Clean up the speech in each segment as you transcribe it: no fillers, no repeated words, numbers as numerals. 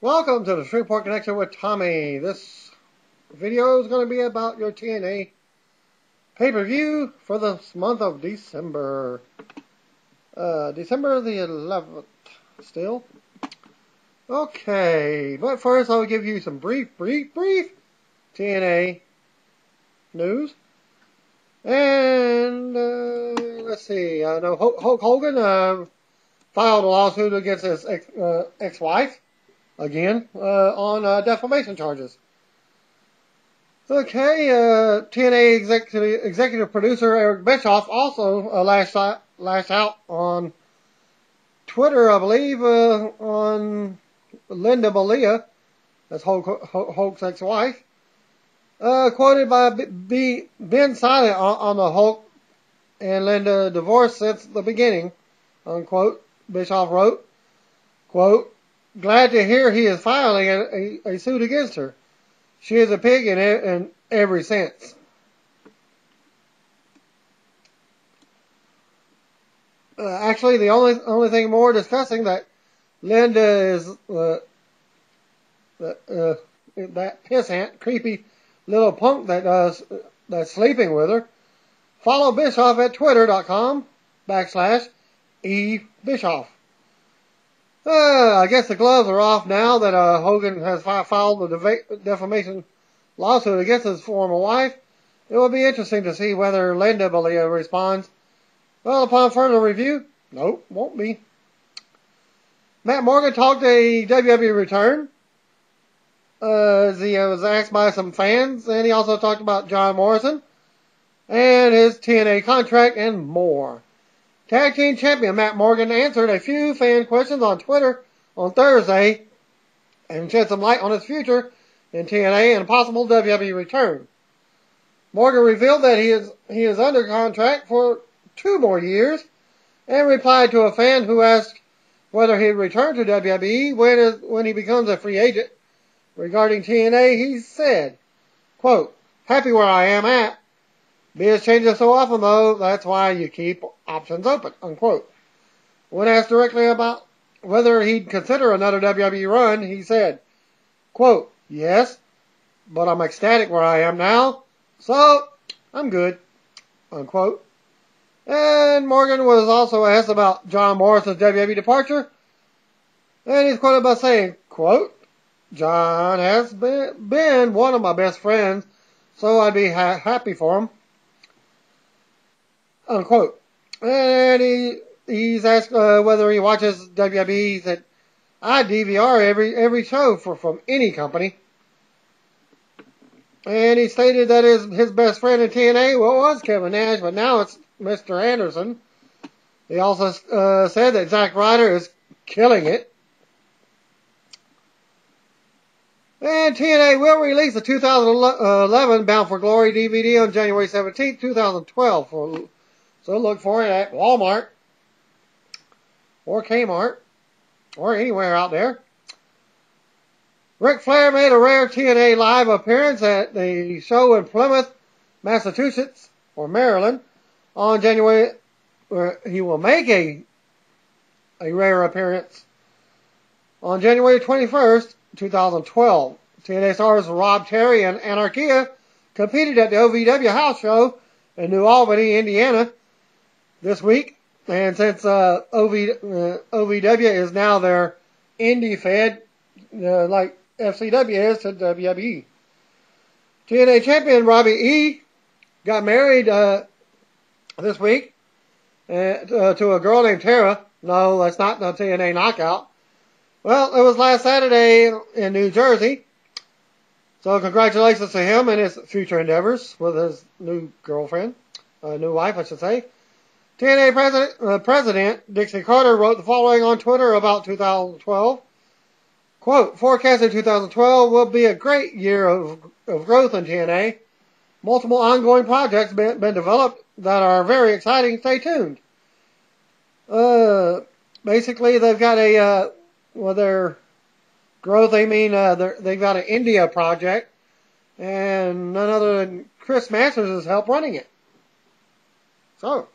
Welcome to the Shreveport Connection with Tommy. This video is going to be about your TNA pay-per-view for the month of December. December the 11th still. Okay, but first I'll give you some brief TNA news. And let's see, I know Hulk Hogan filed a lawsuit against his ex-wife. Again, on defamation charges. Okay, TNA executive producer Eric Bischoff also lashed out on Twitter, I believe, on Linda Malia, that's Hulk's ex-wife, quoted by Ben silent on the Hulk and Linda divorce since the beginning, unquote. Bischoff wrote, quote, "Glad to hear he is filing a suit against her. She is a pig in every sense." Actually, the only thing more discussing that Linda is that pissant, creepy little punk that's sleeping with her. Follow Bischoff at twitter.com/EBischoff. I guess the gloves are off now that Hogan has filed the defamation lawsuit against his former wife. It will be interesting to see whether Linda Malia responds. Well, upon further review, nope, won't be. Matt Morgan talked a WWE return, as he was asked by some fans, and he also talked about John Morrison and his TNA contract and more. Tag Team Champion Matt Morgan answered a few fan questions on Twitter on Thursday and shed some light on his future in TNA and a possible WWE return. Morgan revealed that he is under contract for 2 more years and replied to a fan who asked whether he'd return to WWE when he becomes a free agent. Regarding TNA, he said, quote, "Happy where I am at. Biz changes so often, though, that's why you keep options open," unquote. When asked directly about whether he'd consider another WWE run, he said, quote, "Yes, but I'm ecstatic where I am now, so I'm good," unquote. And Morgan was also asked about John Morrison's WWE departure, and he's quoted by saying, quote, "John has been one of my best friends, so I'd be happy for him," unquote. And he's asked whether he watches WWE. He said, "I DVR every show from any company." And he stated that his best friend in TNA was Kevin Nash, but now it's Mr. Anderson. He also said that Zack Ryder is killing it. And TNA will release the 2011 Bound for Glory DVD on January 17, 2012. So look for it at Walmart or Kmart or anywhere out there. Ric Flair made a rare TNA live appearance at the show in Plymouth, Massachusetts, or Maryland, on January. He will make a rare appearance on January 21st, 2012. TNA stars Rob Terry and Anarchia competed at the OVW house show in New Albany, Indiana this week. And since OVW is now their indie fed, like FCW is to WWE. TNA champion Robbie E. got married this week to a girl named Tara. No, that's not the TNA knockout. Well, it was last Saturday in New Jersey. So congratulations to him and his future endeavors with his new girlfriend, new wife, I should say. TNA President Dixie Carter wrote the following on Twitter about 2012. Quote, "Forecasted 2012 will be a great year of growth in TNA. Multiple ongoing projects been developed that are very exciting. Stay tuned." Basically, they've got their growth, they mean they've got an India project, and none other than Chris Masters has helped running it. So,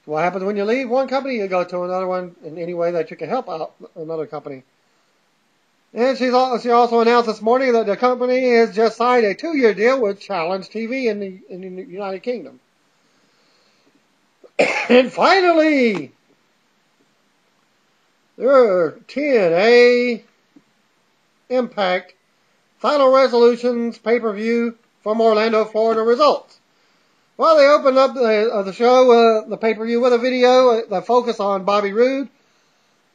what happens when you leave one company? You go to another one in any way that you can help out another company. And she also announced this morning that the company has just signed a 2-year deal with Challenge TV in the United Kingdom. And finally, there TNA Impact Final Resolutions pay-per-view from Orlando, Florida results. Well, they opened up the show, the pay-per-view, with a video that focused on Bobby Roode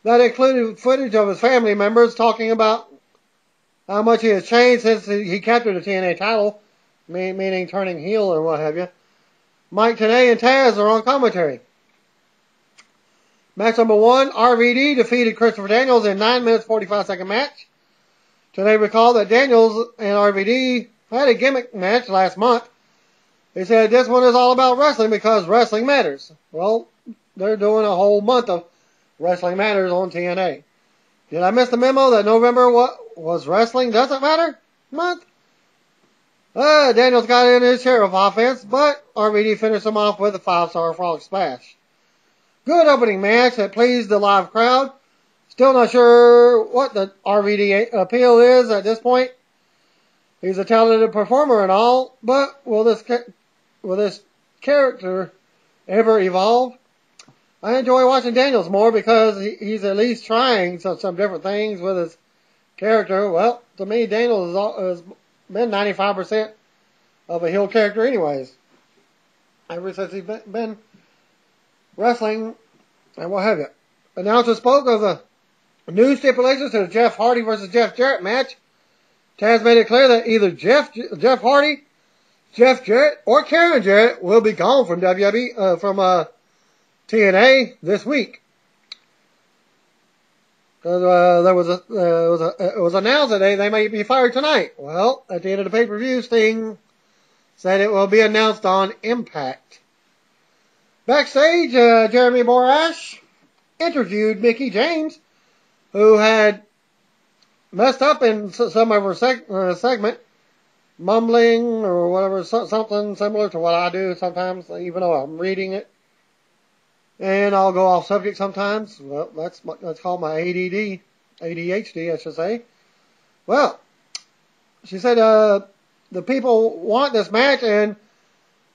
that included footage of his family members talking about how much he has changed since he captured the TNA title, meaning turning heel or what have you. Mike Tenay and Taz are on commentary. Match number 1, RVD defeated Christopher Daniels in 9 minutes 45-second match. Today recall that Daniels and RVD had a gimmick match last month. They said this one is all about wrestling because wrestling matters. Well, they're doing a whole month of Wrestling Matters on TNA. Did I miss the memo that November was Wrestling Doesn't Matter month? Daniels got in his share of offense, but RVD finished him off with a 5-star frog splash. Good opening match that pleased the live crowd. Still not sure what the RVD appeal is at this point. He's a talented performer and all, but will this character ever evolve? I enjoy watching Daniels more because he's at least trying some different things with his character. Well, to me, Daniels has been 95% of a heel character anyways. Ever since he's been wrestling and what have you. Announcer spoke of the new stipulations to the Jeff Hardy versus Jeff Jarrett match. Taz made it clear that either Jeff Hardy, Jeff Jarrett, or Karen Jarrett will be gone from WWE, TNA this week. Because it was announced that they may be fired tonight. Well, at the end of the pay-per-view, Sting said it will be announced on Impact. Backstage, Jeremy Borash interviewed Mickie James, who had messed up in some of her segment, mumbling or whatever, something similar to what I do sometimes, even though I'm reading it. And I'll go off subject sometimes. Well, that's called my ADHD, I should say. Well, she said the people want this match and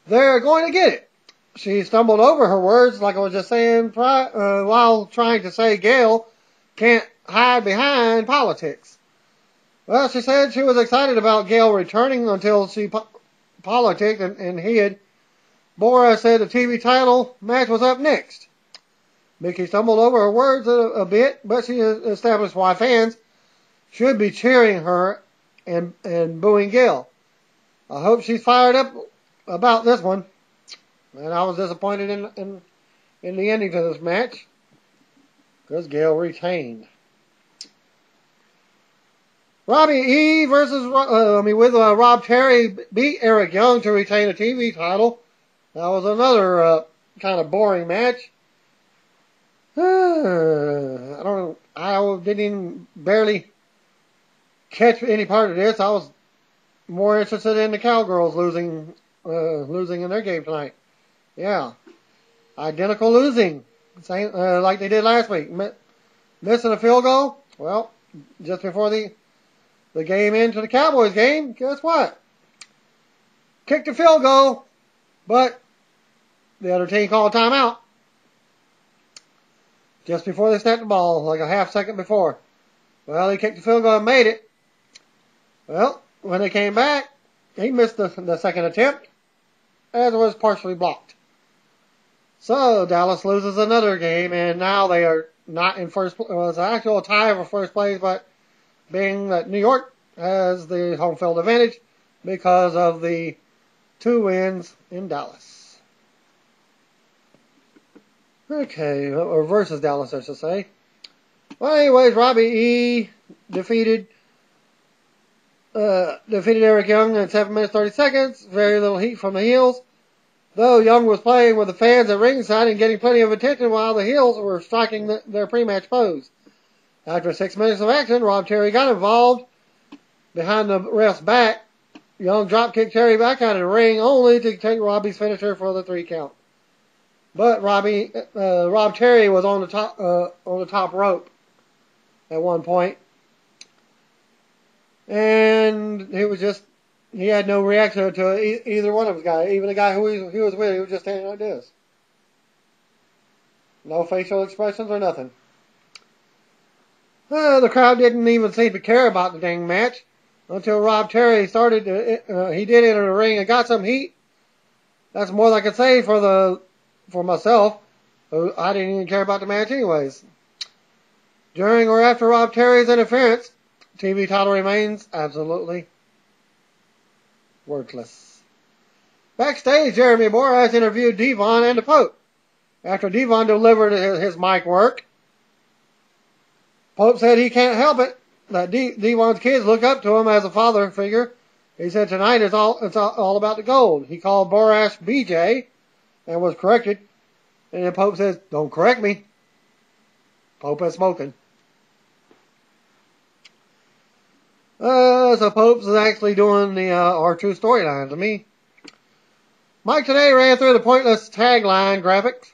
they're going to get it. She stumbled over her words, like I was just saying, while trying to say Gail can't hide behind politics. Well, she said she was excited about Gail returning until she politicked and hid. Bora said the TV title match was up next. Mickie stumbled over her words a bit, but she established why fans should be cheering her and booing Gail. I hope she's fired up about this one. And I was disappointed in the ending to this match because Gail retained. Robbie E with Rob Terry beat Eric Young to retain a TV title. That was another kind of boring match. I didn't even barely catch any part of this. I was more interested in the Cowgirls losing in their game tonight. Yeah, identical losing, same like they did last week. Missing a field goal. Well, just before the game into the Cowboys game, guess what? Kicked a field goal, but the other team called a timeout just before they snapped the ball, like a half second before. Well, he kicked the field goal and made it. Well, when they came back, he missed the second attempt, as it was partially blocked. So Dallas loses another game, and now they are not in first place. Well, it's an actual tie for first place, but being that New York has the home field advantage because of the 2 wins in Dallas. Okay, or versus Dallas, I should say. Well, anyways, Robbie E defeated Eric Young in 7 minutes 30 seconds. Very little heat from the heels. Though Young was playing with the fans at ringside and getting plenty of attention while the heels were striking their pre-match pose. After 6 minutes of action, Rob Terry got involved behind the ref's back. Young drop-kicked Terry back out of the ring only to take Robbie's finisher for the 3 count. But Rob Terry was on the top rope at one point. and he had no reaction to either one of his guys. Even the guy who he was with, he was just standing like this. No facial expressions or nothing. The crowd didn't even seem to care about the dang match until Rob Terry started. He did enter the ring and got some heat. That's more than I could say for myself. I didn't even care about the match anyways. During or after Rob Terry's interference, TV title remains absolutely worthless. Backstage, Jeremy Borash interviewed Devon and the Pope. After Devon delivered his mic work, Pope said he can't help it that Devon's kids look up to him as a father figure. He said tonight it's all about the gold. He called Borash BJ and was corrected. And then Pope says, "Don't correct me." Pope has spoken. So Pope's is actually doing the R-Truth storyline to me. Mike today ran through the pointless tagline graphics.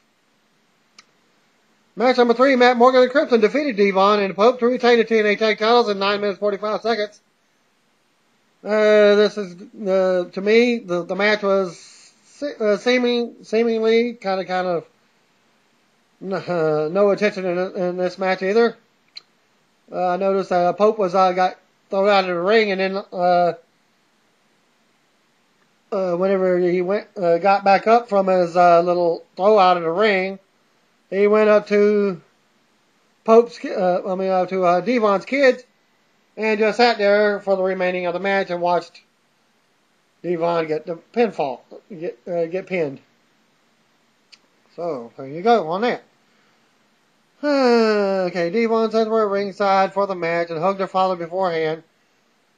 Match number 3, Matt Morgan and Crimson defeated Devon and Pope to retain the TNA Tag Titles in 9 minutes 45 seconds. This is, to me, the match was seemingly kind of no attention in this match either. I noticed that Pope got thrown out of the ring, and then whenever he got back up from his little throw out of the ring, he went up to Devon's kids, and just sat there for the remaining of the match and watched Devon get the pinfall, get pinned. So there you go on that. Okay, Devon says we're ringside for the match and hugged her father beforehand.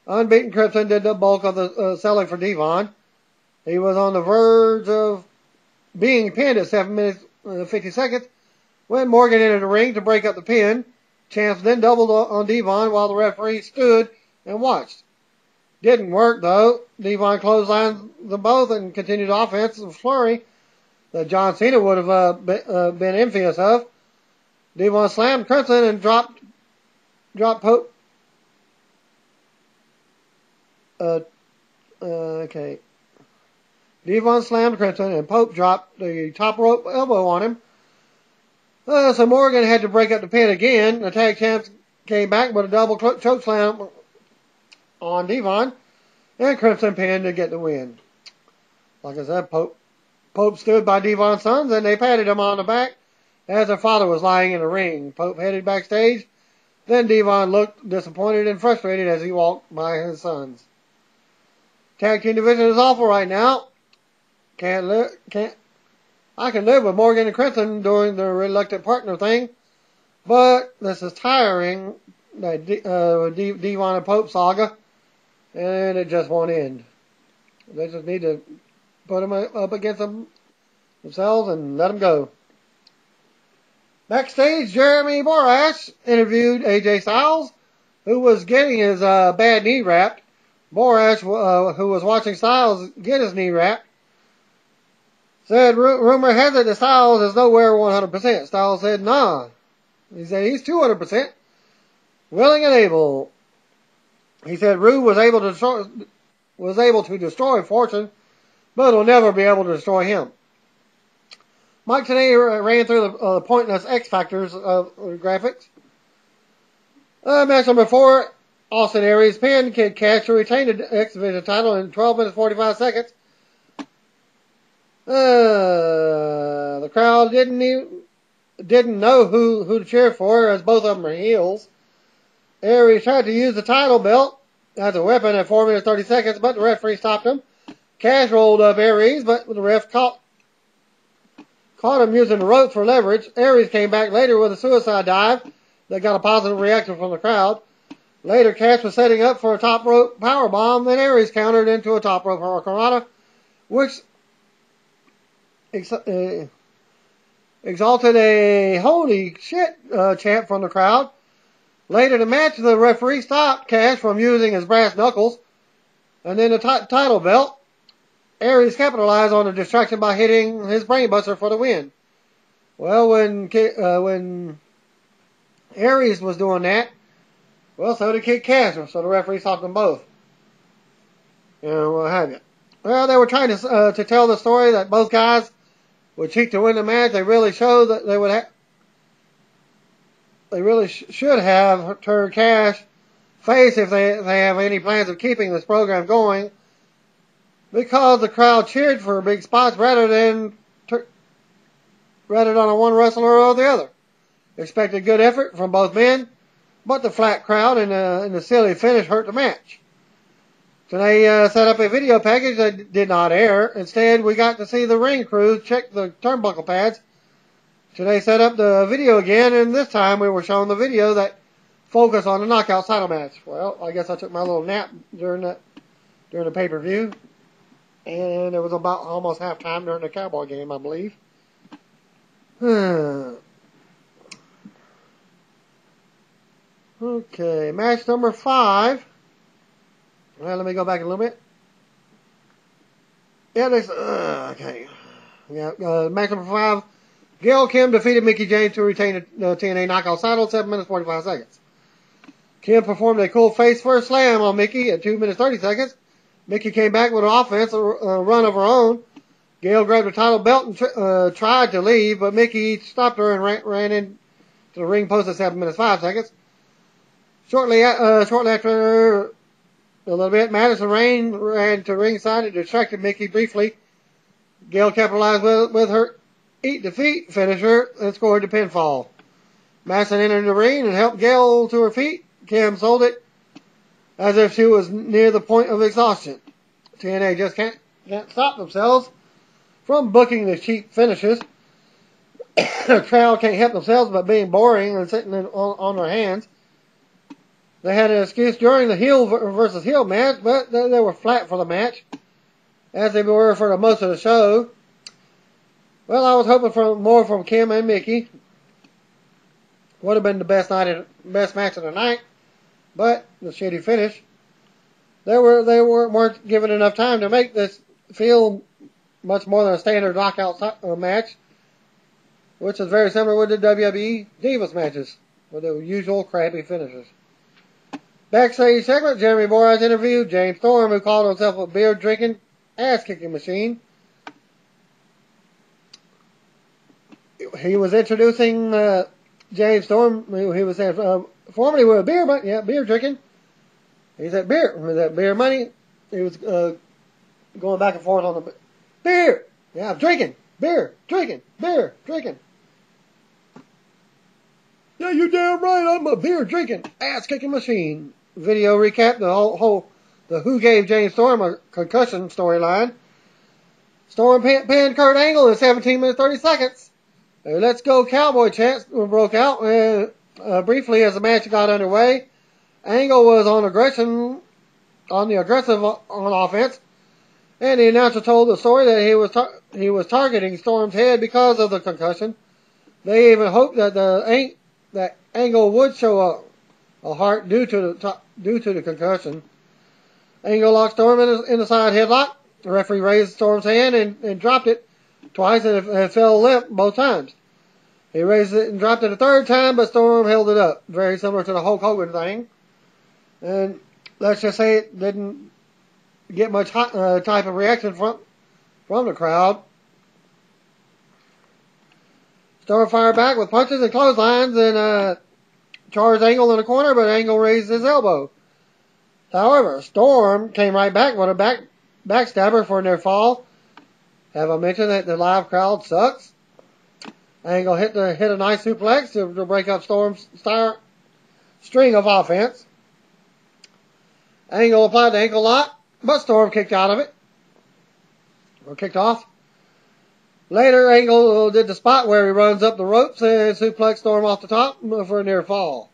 Unbeaten Crimson did the bulk of the selling for Devon. He was on the verge of being pinned at 7 minutes 50 seconds when Morgan entered the ring to break up the pin. Champs then doubled on Devon while the referee stood and watched. Didn't work though. Devon clotheslined them both and continued offense and flurry that John Cena would have been envious of. Devon slammed Crimson and dropped Pope. Okay. Devon slammed Crimson and Pope dropped the top rope elbow on him. So Morgan had to break up the pin again. The tag champs came back with a double choke slam on Devon, and Crimson pinned to get the win. Like I said, Pope stood by Devon's sons, and they patted him on the back as their father was lying in the ring. Pope headed backstage. Then Devon looked disappointed and frustrated as he walked by his sons. Tag team division is awful right now. I can live with Morgan and Crimson doing the reluctant partner thing, but this is tiring, that Devon and Pope saga, and it just won't end. They just need to put them up against themselves and let them go. Backstage, Jeremy Borash interviewed AJ Styles, who was getting his bad knee wrapped. Borash, who was watching Styles get his knee wrapped, said, rumor has it that Styles is nowhere 100%. Styles said, nah. He said, he's 200%. Willing and able. He said, Rue was able to destroy Fortune, but will never be able to destroy him. Mike today ran through the pointless X Factors of graphics. Match number 4, Austin Aries pinned Kid Cash to retain the X Division title in 12 minutes 45 seconds. The crowd didn't know who to cheer for, as both of them are heels. Aries tried to use the title belt as a weapon at 4 minutes 30 seconds, but the referee stopped him. Cash rolled up Aries, but the ref caught him using the ropes for leverage. Aries came back later with a suicide dive that got a positive reaction from the crowd. Later, Cash was setting up for a top rope powerbomb, then Aries countered into a top rope hurricanrana, which exalted a holy shit chant from the crowd. Later in the match, the referee stopped Cash from using his brass knuckles, and then the title belt. Aries capitalized on the distraction by hitting his brainbuster for the win. Well, when Aries was doing that, Well, so did Kid Cash, so the referee stopped them both. And what have you. Well, they were trying to tell the story that both guys would cheat to win the match. They really showed that they would should have turned Cash face if they have any plans of keeping this program going, because the crowd cheered for big spots rather than on one wrestler or the other. Expected good effort from both men, but the flat crowd and the silly finish hurt the match. So they set up a video package that did not air. Instead, we got to see the ring crew check the turnbuckle pads. So they set up the video again, and this time we were showing the video that focused on the knockout title match. Well, I guess I took my little nap during the pay-per-view, and it was about almost halftime during the Cowboy game, I believe. Okay, match number 5. Well, let me go back a little bit. Yeah, okay. Yeah, match number 5. Gail Kim defeated Mickie James to retain the TNA Knockout title, 7 minutes 45 seconds. Kim performed a cool face first slam on Mickie at 2 minutes 30 seconds. Mickie came back with an offense, a run of her own. Gail grabbed the title belt and tried to leave, but Mickie stopped her and ran into the ring post at 7 minutes 5 seconds. Shortly after a little bit, Madison Rayne ran to ringside and distracted Mickie briefly. Gail capitalized with her eat defeat finisher and scored the pinfall. Madison entered the ring and helped Gail to her feet. Kim sold it as if she was near the point of exhaustion. TNA just can't stop themselves from booking the cheap finishes. The crowd can't help themselves but being boring and sitting on their hands. They had an excuse during the heel versus heel match, but they were flat for the match, as they were for most of the show. Well, I was hoping for more from Kim and Mickie. Would have been the best match of the night, but the shitty finish. They weren't given enough time to make this feel much more than a standard knockout match, which is very similar with the WWE Divas matches, with the usual crappy finishes. Backstage segment, Jeremy Borash interviewed James Storm, who called himself a beer-drinking, ass-kicking machine. He was introducing James Storm, he was saying, formerly with a beer drinking. He said, beer money. He was going back and forth on the beer. Yeah, I'm drinking. Beer, drinking, beer, drinking. Yeah, you damn right, I'm a beer drinking, ass kicking machine. Video recap the Who Gave James Storm a Concussion storyline. Storm pinned Kurt Angle in 17 minutes 30 seconds. Let's Go Cowboy chants broke out briefly as the match got underway. Angle was on the aggressive on offense, and the announcer told the story that he was targeting Storm's head because of the concussion. They even hoped that Angle would show a heart due to the concussion. Angle locked Storm in the side headlock. The referee raised Storm's hand and dropped it twice, and it fell limp both times. He raised it and dropped it a third time, but Storm held it up. Very similar to the Hulk Hogan thing. And let's just say it didn't get much type of reaction from the crowd. Storm fired back with punches and clotheslines and charged Angle in the corner, but Angle raised his elbow. However, Storm came right back with a backstabber for their fall. Have I mentioned that the live crowd sucks? Angle hit a nice suplex to break up Storm's string of offense. Angle applied the ankle lock, but Storm kicked out of it. Or kicked off. Later, Angle did the spot where he runs up the ropes and suplexed Storm off the top for a near fall.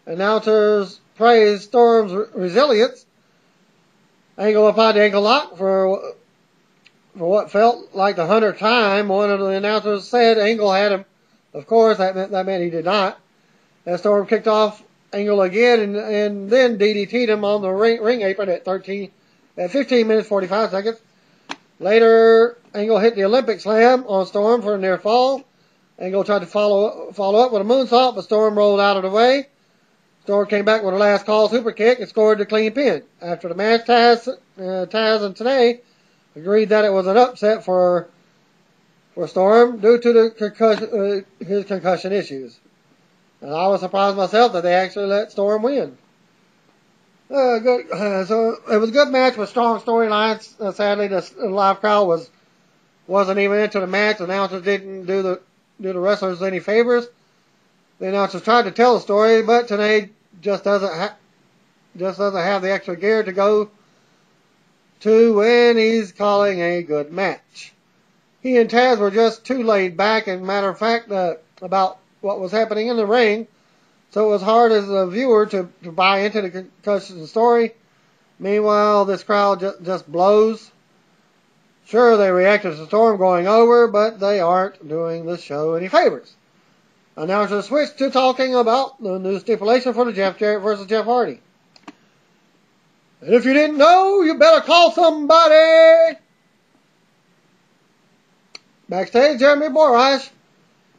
Announcers praised Storm's resilience. Angle applied the ankle lock for what felt like the 100th time. One of the announcers said Angle had him. Of course, that meant he did not. As Storm kicked off Angle again and then DDT'd him on the ring apron at 15 minutes 45 seconds. Later, Angle hit the Olympic slam on Storm for a near fall. Angle tried to follow up with a moonsault, but Storm rolled out of the way. Storm came back with a last call super kick and scored the clean pin. After the match, Taz and Tenay agreed that it was an upset for Storm due to the his concussion issues. And I was surprised myself that they actually let Storm win. So it was a good match with strong storylines. Sadly, the live crowd wasn't even into the match. The announcers didn't do the wrestlers any favors. The announcers tried to tell a story, but Tenay just doesn't have the extra gear to go to when he's calling a good match. He and Taz were just too laid back and matter of fact about what was happening in the ring, so it was hard as a viewer to buy into the concussion story. Meanwhile, this crowd just blows. Sure, they reacted to Storm going over, but they aren't doing the show any favors. Announcers switched to talking about the new stipulation for the Jeff Jarrett versus Jeff Hardy. And if you didn't know, you better call somebody. Backstage, Jeremy Borash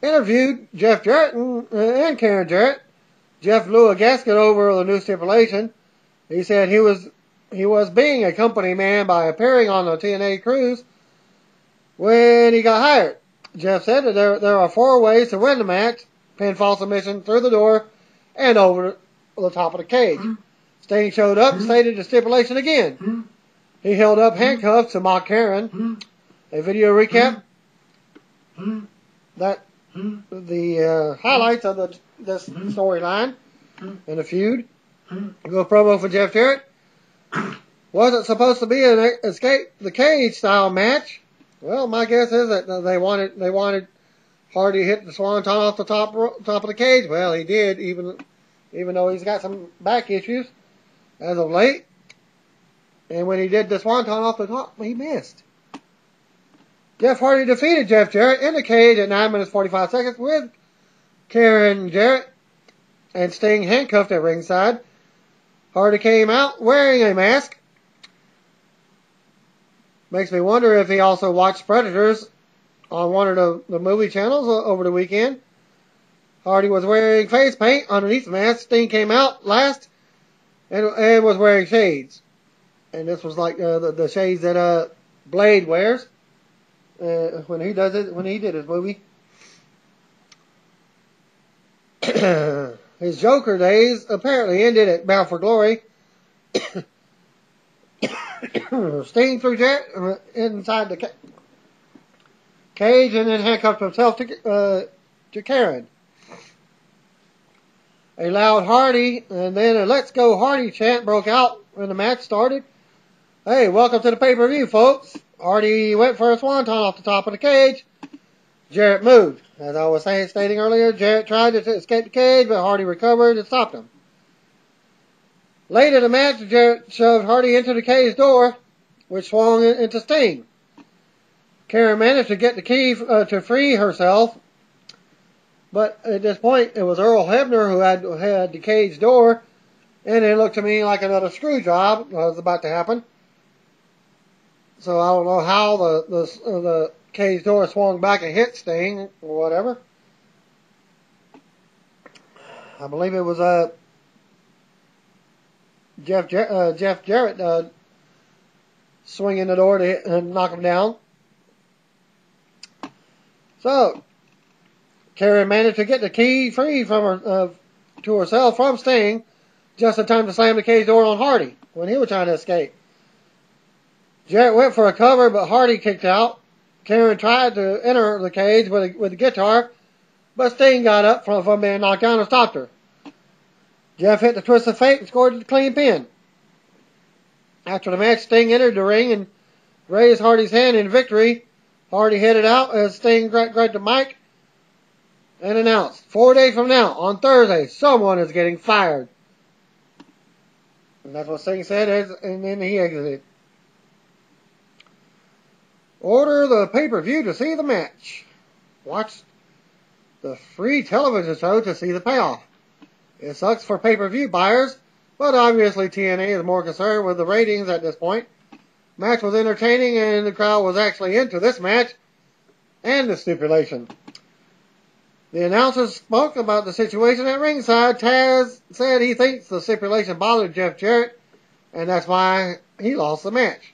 interviewed Jeff Jarrett and Karen Jarrett. Jeff blew a gasket over the new stipulation. He said he was being a company man by appearing on the TNA cruise when he got hired. Jeff said that there are 4 ways to win the match: pinfall, submission, through the door, and over the top of the cage. Sting showed up and stated the stipulation again. He held up handcuffs to mock Karen. A video recap that the highlights of this storyline in the feud. Go promo for Jeff Jarrett. Was it supposed to be an escape the cage style match? Well, my guess is that they wanted Hardy to hit the swanton off the top of the cage. Well, he did, even though he's got some back issues as of late. And when he did the swanton off the top, he missed. Jeff Hardy defeated Jeff Jarrett in the cage at 9 minutes 45 seconds with Karen Jarrett and Sting handcuffed at ringside. Hardy came out wearing a mask. Makes me wonder if he also watched Predators on one of the movie channels over the weekend. Hardy was wearing face paint underneath the mask. Sting came out last and was wearing shades. And this was like the shades that Blade wears when he did his movie. His Joker days apparently ended at Bound for Glory. Sting threw Jarrett inside the cage and then handcuffed himself to Karen. A loud Hardy and then a "Let's Go Hardy" chant broke out when the match started. Hey, welcome to the pay-per-view, folks. Hardy went for a swanton off the top of the cage. Jarrett moved. As I was stating earlier, Jarrett tried to escape the cage, but Hardy recovered and stopped him. Late in the match, Jarrett shoved Hardy into the cage door, which swung into Sting. Karen managed to get the key to free herself, but at this point, it was Earl Hebner who had the cage door, and it looked to me like another screw job was about to happen. So I don't know how the cage door swung back and hit Sting or whatever. I believe it was Jeff Jarrett swinging the door to knock him down. So Karen managed to get the key free from her to herself from Sting just in time to slam the cage door on Hardy when he was trying to escape. Jarrett went for a cover, but Hardy kicked out. Karen tried to enter the cage with a guitar, but Sting got up from being knocked down and stopped her. Jeff hit the twist of fate and scored the clean pin. After the match, Sting entered the ring and raised Hardy's hand in victory. Hardy headed out as Sting grabbed the mic and announced, 4 days from now, on Thursday, someone is getting fired. And that's what Sting said, and then he exited. Order the pay-per-view to see the match. Watch the free television show to see the payoff. It sucks for pay-per-view buyers, but obviously TNA is more concerned with the ratings at this point. Match was entertaining and the crowd was actually into this match and the stipulation. The announcers spoke about the situation at ringside. Taz said he thinks the stipulation bothered Jeff Jarrett, and that's why he lost the match.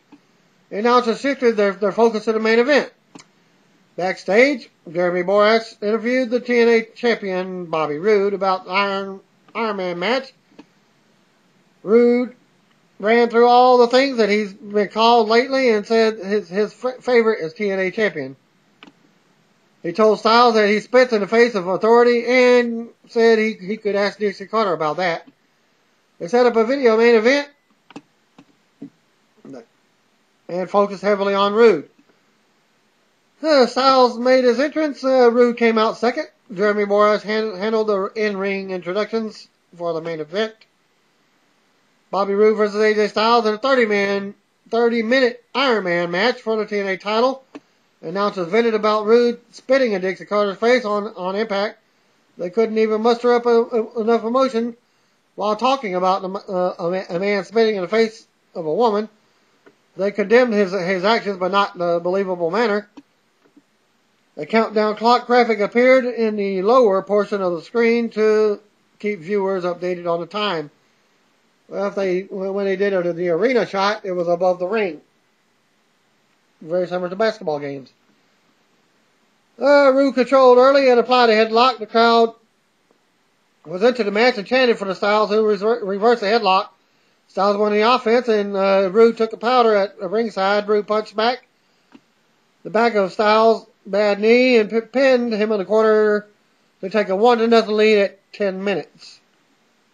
The announcers shifted their focus to the main event. Backstage, Jeremy Borash interviewed the TNA champion Bobby Roode about the Iron Man match. Roode ran through all the things that he's been called lately and said his favorite is TNA champion. He told Styles that he spits in the face of authority and said he could ask Dixie Carter about that. They set up a video main event and focused heavily on Roode. Styles made his entrance. Roode came out second. Jeremy Borash handled the in-ring introductions for the main event. Bobby Roode versus AJ Styles in a 30-minute Iron Man match for the TNA title. Announcers vented about Roode spitting in Dixie Carter's face on Impact. They couldn't even muster up enough emotion while talking about a man spitting in the face of a woman. They condemned his actions, but not in a believable manner. A countdown clock graphic appeared in the lower portion of the screen to keep viewers updated on the time. Well, when they did it in the arena shot, it was above the ring. Very similar to basketball games. Roode controlled early and applied a headlock. The crowd was into the match and chanted for the Styles, who reversed the headlock. Styles won the offense, and Roode took a powder at ringside. Roode punched back the back of Styles' bad knee and pinned him in the corner to take a 1-0 lead at 10 minutes.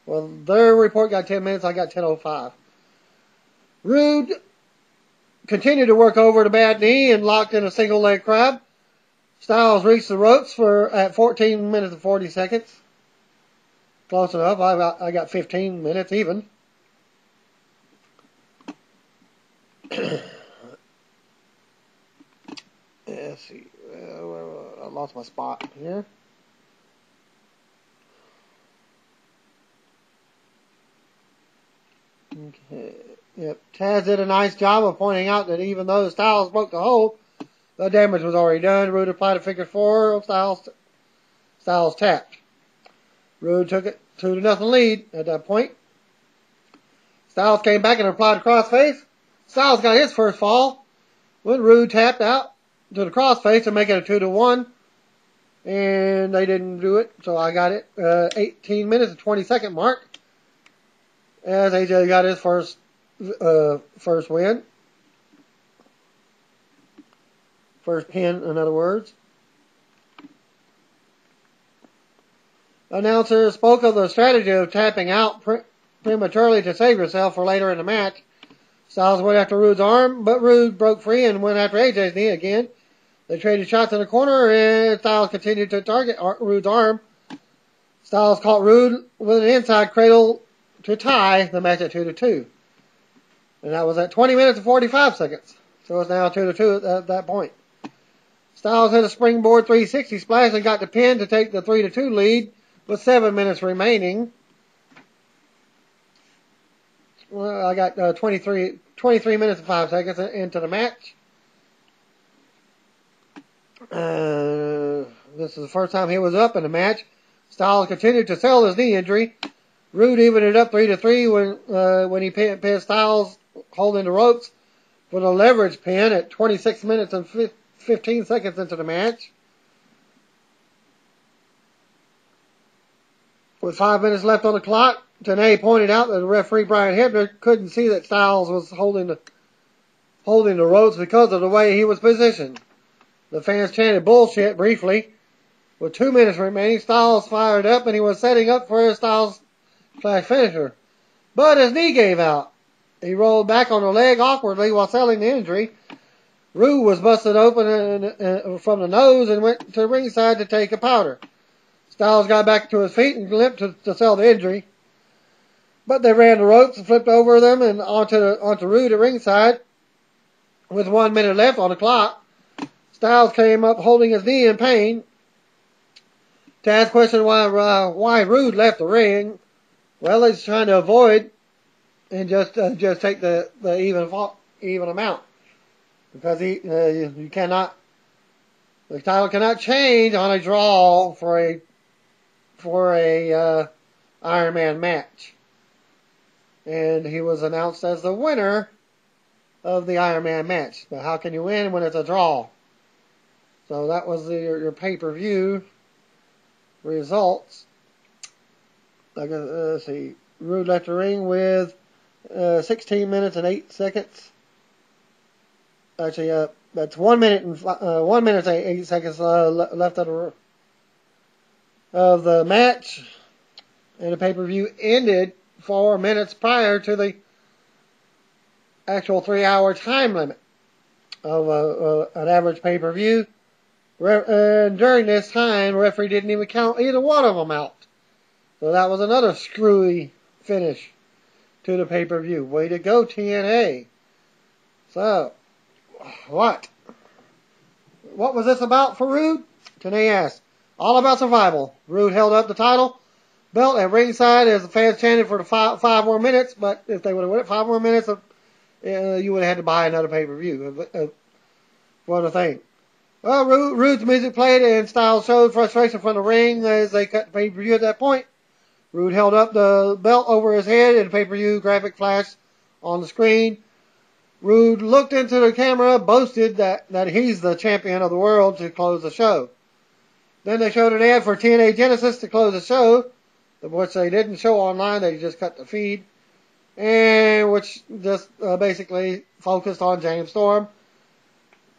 Well, their report got 10 minutes. I got 10:05. Roode continued to work over the bad knee and locked in a single leg crab. Styles reached the ropes at 14 minutes and 40 seconds. Close enough. I got 15 minutes even. Let's see. I lost my spot here. Okay. Yep. Taz did a nice job of pointing out that even though Styles broke the hold, the damage was already done. Roode applied a figure four. Styles tapped. Roode took it 2-0 lead at that point. Styles came back and applied a crossface. Styles got his first fall when Roode tapped out to the crossface to make it a 2-1. And they didn't do it, so I got it 18 minutes and 20-second mark as AJ got his first win. First pin, in other words. Announcers spoke of the strategy of tapping out prematurely to save yourself for later in the match. Styles went after Roode's arm, but Roode broke free and went after AJ's knee again. They traded shots in the corner, and Styles continued to target Roode's arm. Styles caught Roode with an inside cradle to tie the match at 2-2. And that was at 20 minutes and 45 seconds. So it's now 2-2 at that point. Styles hit a springboard 360 splash and got the pin to take the 3-2 lead with 7 minutes remaining. Well, I got 23 minutes and 5 seconds into the match. This is the first time he was up in the match. Styles continued to sell his knee injury. Roode evened it up 3-3 when he pinned Styles holding the ropes with a leverage pin at 26 minutes and 15 seconds into the match. With 5 minutes left on the clock, Tenay pointed out that the referee Brian Hebner couldn't see that Styles was holding the ropes because of the way he was positioned. The fans chanted bullshit briefly. With 2 minutes remaining, Styles fired up and he was setting up for his Styles flash finisher. But his knee gave out. He rolled back on the leg awkwardly while selling the injury. Roode was busted open from the nose and went to ringside to take a powder. Styles got back to his feet and limped to sell the injury. But they ran the ropes and flipped over them and onto Roode at ringside. With 1 minute left on the clock, Styles came up holding his knee in pain. Taz questioned why Roode left the ring. Well, he's trying to avoid and just take the even amount because you cannot The title cannot change on a draw for a Iron Man match. And he was announced as the winner of the Iron Man match. But how can you win when it's a draw? So that was your pay-per-view results. Let's see. Rude left the ring with 16 minutes and 8 seconds. Actually, that's 1 minute and 1 minute and 8 seconds left of the match, and the pay-per-view ended 4 minutes prior to the actual 3-hour time limit of an average pay-per-view. And during this time, the referee didn't even count either one of them out. So that was another screwy finish to the pay-per-view. Way to go, TNA. So, what was this about for Rude? TNA asked. All about survival. Rude held up the title belt at ringside as the fans chanted for the five more minutes, but if they would have went 5 more minutes, you would have had to buy another pay-per-view for the thing. Well, Rude's music played and Styles showed frustration from the ring as they cut the pay-per-view at that point. Rude held up the belt over his head and the pay-per-view graphic flashed on the screen. Rude looked into the camera, boasted that he's the champion of the world to close the show. Then they showed an ad for TNA Genesis to close the show, which they didn't show online, they just cut the feed, and which just basically focused on James Storm.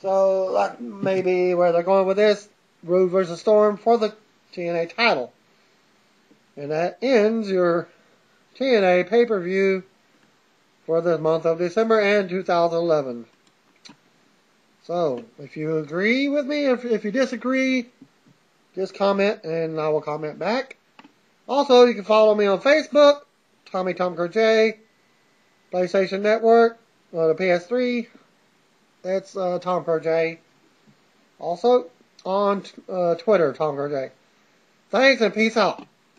So that may be where they're going with this. Rude versus Storm for the TNA title. And that ends your TNA pay-per-view for the month of December and 2011. So, if you agree with me, if you disagree, just comment and I will comment back. Also, you can follow me on Facebook, Tommy J, PlayStation Network, the PS3, that's Tom J. Also, on Twitter, Tom J. Thanks and peace out.